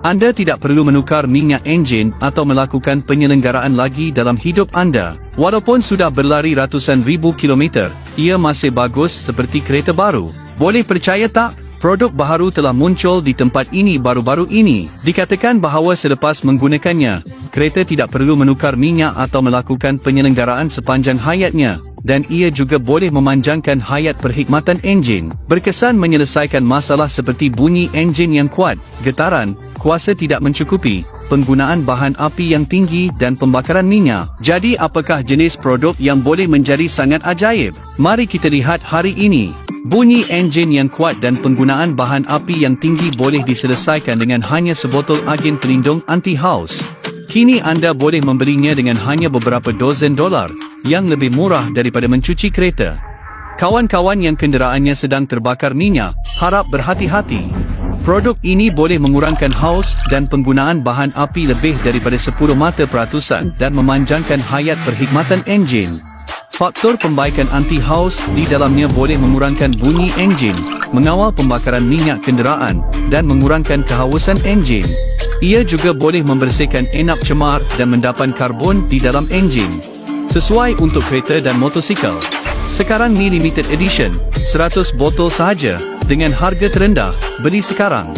Anda tidak perlu menukar minyak enjin atau melakukan penyelenggaraan lagi dalam hidup anda. Walaupun sudah berlari ratusan ribu kilometer, ia masih bagus seperti kereta baru. Boleh percaya tak? Produk baharu telah muncul di tempat ini baru-baru ini. Dikatakan bahawa selepas menggunakannya, kereta tidak perlu menukar minyak atau melakukan penyelenggaraan sepanjang hayatnya. Dan ia juga boleh memanjangkan hayat perkhidmatan enjin. Berkesan menyelesaikan masalah seperti bunyi enjin yang kuat, getaran, kuasa tidak mencukupi, penggunaan bahan api yang tinggi dan pembakaran minyak. Jadi apakah jenis produk yang boleh menjadi sangat ajaib? Mari kita lihat hari ini. Bunyi enjin yang kuat dan penggunaan bahan api yang tinggi boleh diselesaikan dengan hanya sebotol agen pelindung anti-haus. Kini anda boleh membelinya dengan hanya beberapa dozen dolar, yang lebih murah daripada mencuci kereta. Kawan-kawan yang kenderaannya sedang terbakar minyak, harap berhati-hati. Produk ini boleh mengurangkan haus dan penggunaan bahan api lebih daripada 10 mata peratusan dan memanjangkan hayat perkhidmatan enjin. Faktor pembaikan anti-haus di dalamnya boleh mengurangkan bunyi enjin, mengawal pembakaran minyak kenderaan, dan mengurangkan kehausan enjin. Ia juga boleh membersihkan enap cemar dan mendapan karbon di dalam enjin. Sesuai untuk kereta dan motosikal. Sekarang ni limited edition, 100 botol sahaja, dengan harga terendah. Beli sekarang.